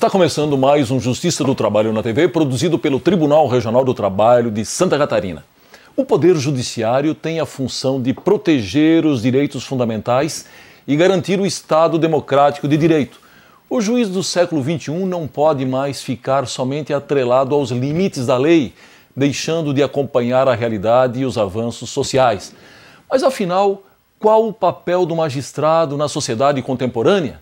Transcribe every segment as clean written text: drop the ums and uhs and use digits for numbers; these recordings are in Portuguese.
Está começando mais um Justiça do Trabalho na TV, produzido pelo Tribunal Regional do Trabalho de Santa Catarina. O Poder Judiciário tem a função de proteger os direitos fundamentais e garantir o Estado democrático de direito. O juiz do século XXI não pode mais ficar somente atrelado aos limites da lei, deixando de acompanhar a realidade e os avanços sociais. Mas, afinal, qual o papel do magistrado na sociedade contemporânea?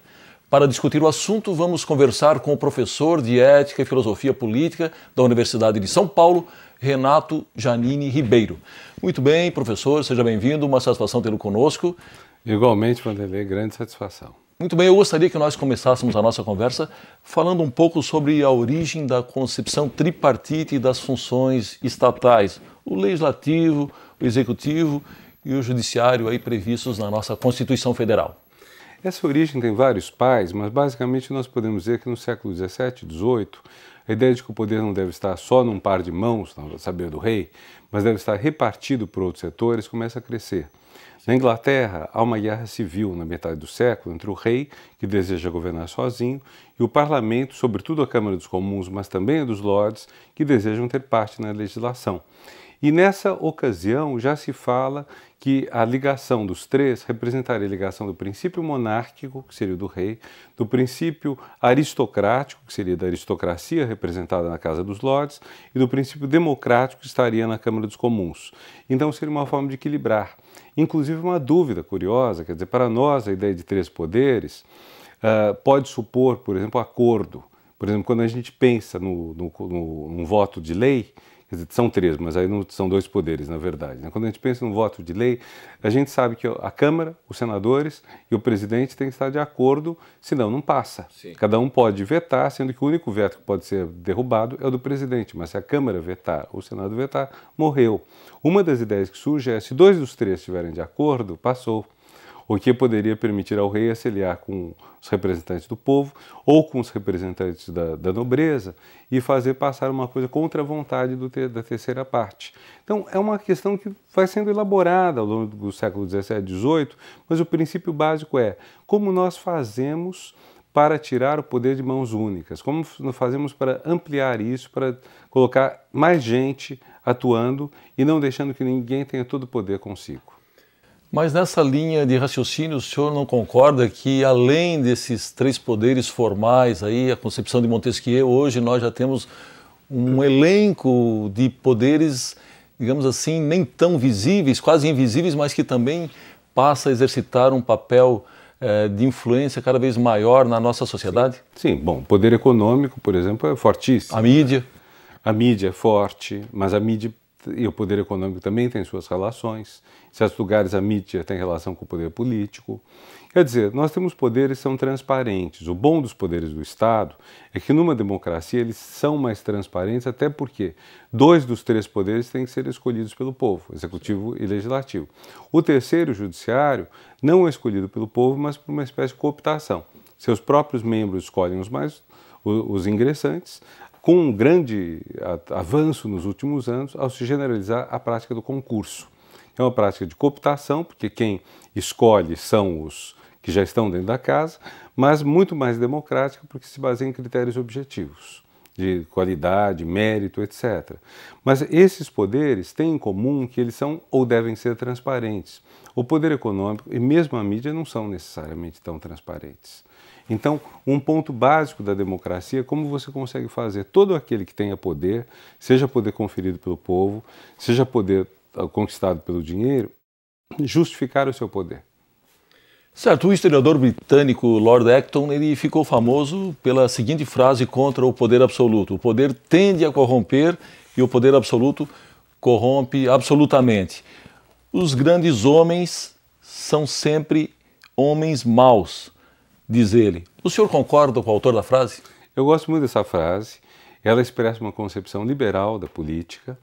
Para discutir o assunto, vamos conversar com o professor de Ética e Filosofia Política da Universidade de São Paulo, Renato Janini Ribeiro. Muito bem, professor, seja bem-vindo, uma satisfação tê-lo conosco. Igualmente, Vanderlei, grande satisfação. Muito bem, eu gostaria que nós começássemos a nossa conversa falando um pouco sobre a origem da concepção tripartite das funções estatais, o legislativo, o executivo e o judiciário aí previstos na nossa Constituição Federal. Essa origem tem vários pais, mas basicamente nós podemos dizer que no século XVII e XVIII, a ideia de que o poder não deve estar só num par de mãos, a saber do rei, mas deve estar repartido por outros setores, começa a crescer. Na Inglaterra, há uma guerra civil na metade do século entre o rei, que deseja governar sozinho, e o parlamento, sobretudo a Câmara dos Comuns, mas também a dos Lords, que desejam ter parte na legislação. E nessa ocasião já se fala que a ligação dos três representaria a ligação do princípio monárquico, que seria o do rei, do princípio aristocrático, que seria da aristocracia representada na Casa dos Lords, e do princípio democrático, que estaria na Câmara dos Comuns. Então seria uma forma de equilibrar. Inclusive uma dúvida curiosa, quer dizer, para nós a ideia de três poderes pode supor, por exemplo, acordo. Por exemplo, quando a gente pensa num voto de lei, quer dizer, são três, mas aí não são dois poderes, na verdade. Quando a gente pensa no voto de lei, a gente sabe que a Câmara, os senadores e o presidente têm que estar de acordo, senão não passa. Sim. Cada um pode vetar, sendo que o único veto que pode ser derrubado é o do presidente, mas se a Câmara vetar ou o Senado vetar, morreu. Uma das ideias que surge é, se dois dos três estiverem de acordo, passou. O que poderia permitir ao rei auxiliar com os representantes do povo ou com os representantes da nobreza e fazer passar uma coisa contra a vontade da terceira parte. Então, é uma questão que vai sendo elaborada ao longo do século XVII e XVIII, mas o princípio básico é como nós fazemos para tirar o poder de mãos únicas, como nós fazemos para ampliar isso, para colocar mais gente atuando e não deixando que ninguém tenha todo o poder consigo. Mas nessa linha de raciocínio, o senhor não concorda que, além desses três poderes formais, aí, a concepção de Montesquieu, hoje nós já temos um elenco de poderes, digamos assim, nem tão visíveis, quase invisíveis, mas que também passa a exercitar um papel de influência cada vez maior na nossa sociedade? Sim, bom, o poder econômico, por exemplo, é fortíssimo. A mídia? A mídia é forte, mas a mídia e o poder econômico também tem suas relações. Em certos lugares a mídia tem relação com o poder político. Quer dizer, nós temos poderes que são transparentes. O bom dos poderes do Estado é que numa democracia eles são mais transparentes, até porque dois dos três poderes têm que ser escolhidos pelo povo, executivo e legislativo. O terceiro, o judiciário, não é escolhido pelo povo, mas por uma espécie de cooptação. Seus próprios membros escolhem os ingressantes, com um grande avanço nos últimos anos ao se generalizar a prática do concurso. É uma prática de cooptação, porque quem escolhe são os que já estão dentro da casa, mas muito mais democrática porque se baseia em critérios objetivos, de qualidade, mérito, etc. Mas esses poderes têm em comum que eles são ou devem ser transparentes. O poder econômico e mesmo a mídia não são necessariamente tão transparentes. Então, um ponto básico da democracia é como você consegue fazer todo aquele que tenha poder, seja poder conferido pelo povo, seja poder conquistado pelo dinheiro, justificar o seu poder. Certo, o historiador britânico Lord Acton ele ficou famoso pela seguinte frase contra o poder absoluto: o poder tende a corromper e o poder absoluto corrompe absolutamente. Os grandes homens são sempre homens maus, diz ele. O senhor concorda com o autor da frase? Eu gosto muito dessa frase. Ela expressa uma concepção liberal da política.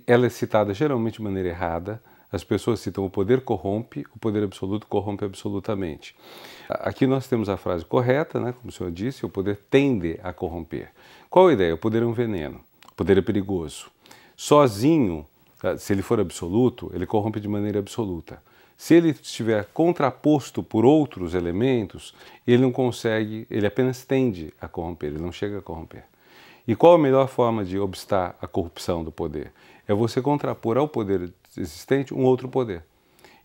Ela é citada geralmente de maneira errada. As pessoas citam o poder corrompe, o poder absoluto corrompe absolutamente. Aqui nós temos a frase correta, né? Como o senhor disse, o poder tende a corromper. Qual a ideia? O poder é um veneno, o poder é perigoso. Sozinho, se ele for absoluto, ele corrompe de maneira absoluta. Se ele estiver contraposto por outros elementos, ele não consegue, ele apenas tende a corromper, ele não chega a corromper. E qual a melhor forma de obstar a corrupção do poder? É você contrapor ao poder existente um outro poder.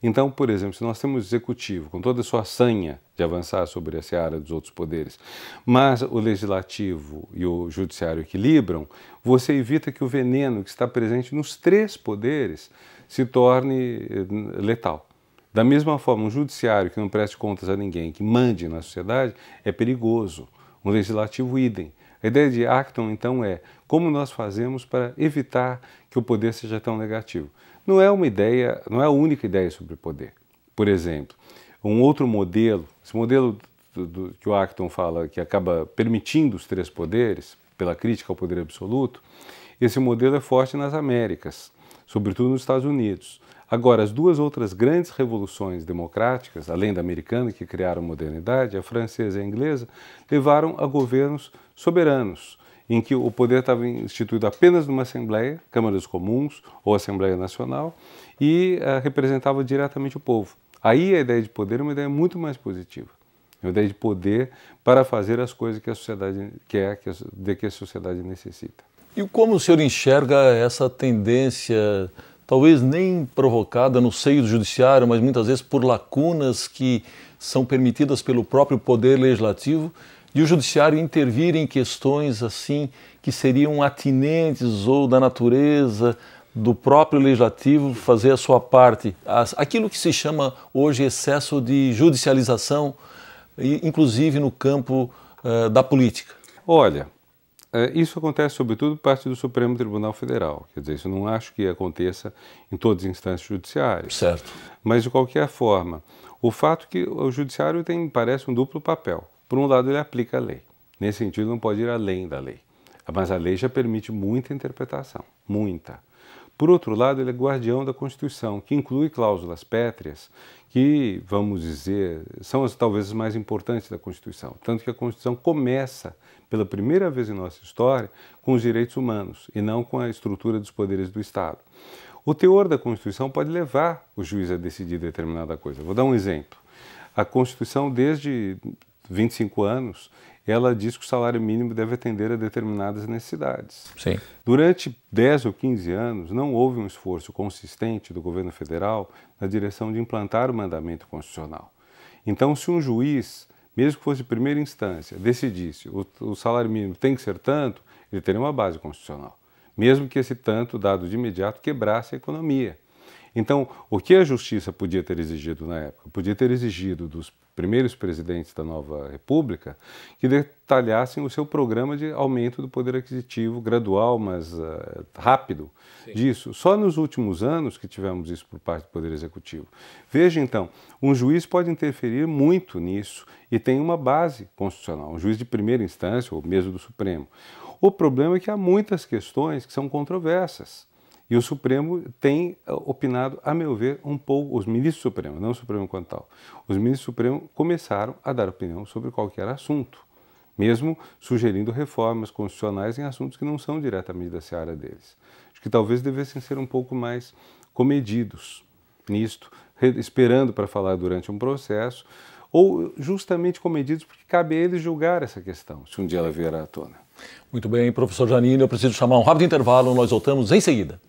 Então, por exemplo, se nós temos o executivo com toda a sua sanha de avançar sobre a seara dos outros poderes, mas o legislativo e o judiciário equilibram, você evita que o veneno que está presente nos três poderes se torne letal. Da mesma forma, um judiciário que não preste contas a ninguém, que mande na sociedade, é perigoso. Um legislativo, idem. A ideia de Acton, então, é como nós fazemos para evitar que o poder seja tão negativo. Não é uma ideia, não é a única ideia sobre poder. Por exemplo, um outro modelo, esse modelo que o Acton fala, que acaba permitindo os três poderes, pela crítica ao poder absoluto, esse modelo é forte nas Américas, sobretudo nos Estados Unidos. Agora, as duas outras grandes revoluções democráticas, além da americana, que criaram a modernidade, a francesa e a inglesa, levaram a governos soberanos, em que o poder estava instituído apenas numa Assembleia, Câmara dos Comuns ou Assembleia Nacional, e representava diretamente o povo. Aí a ideia de poder é uma ideia muito mais positiva. É uma ideia de poder para fazer as coisas que a sociedade quer, que a sociedade necessita. E como o senhor enxerga essa tendência, talvez nem provocada no seio do judiciário, mas muitas vezes por lacunas que são permitidas pelo próprio poder legislativo, de o judiciário intervir em questões assim que seriam atinentes ou da natureza do próprio legislativo fazer a sua parte? Aquilo que se chama hoje excesso de judicialização, inclusive no campo da política. Olha, isso acontece sobretudo por parte do Supremo Tribunal Federal. Quer dizer, isso eu não acho que aconteça em todas as instâncias judiciárias. Certo. Mas, de qualquer forma, o fato que o judiciário tem, parece, um duplo papel. Por um lado, ele aplica a lei. Nesse sentido, não pode ir além da lei. Mas a lei já permite muita interpretação, muita. Por outro lado, ele é guardião da Constituição, que inclui cláusulas pétreas que, vamos dizer, são talvez as mais importantes da Constituição. Tanto que a Constituição começa, pela primeira vez em nossa história, com os direitos humanos e não com a estrutura dos poderes do Estado. O teor da Constituição pode levar o juiz a decidir determinada coisa. Vou dar um exemplo. A Constituição, desde 25 anos, ela diz que o salário mínimo deve atender a determinadas necessidades. Sim. Durante 10 ou 15 anos, não houve um esforço consistente do governo federal na direção de implantar o mandamento constitucional. Então, se um juiz, mesmo que fosse de primeira instância, decidisse o salário mínimo tem que ser tanto, ele teria uma base constitucional. Mesmo que esse tanto, dado de imediato, quebrasse a economia. Então, o que a justiça podia ter exigido na época? Podia ter exigido dos primeiros presidentes da nova república que detalhassem o seu programa de aumento do poder aquisitivo gradual, mas rápido. Sim. Disso. Só nos últimos anos que tivemos isso por parte do Poder Executivo. Veja, então, um juiz pode interferir muito nisso e tem uma base constitucional, um juiz de primeira instância ou mesmo do Supremo. O problema é que há muitas questões que são controversas. E o Supremo tem opinado, a meu ver, um pouco, os ministros do Supremo, não o Supremo enquanto tal, os ministros do Supremo começaram a dar opinião sobre qualquer assunto, mesmo sugerindo reformas constitucionais em assuntos que não são diretamente da seara deles. Acho que talvez devessem ser um pouco mais comedidos nisto, esperando para falar durante um processo, ou justamente comedidos porque cabe a eles julgar essa questão, se um dia ela vier à tona. Muito bem, professor Giannini, eu preciso chamar um rápido intervalo, nós voltamos em seguida.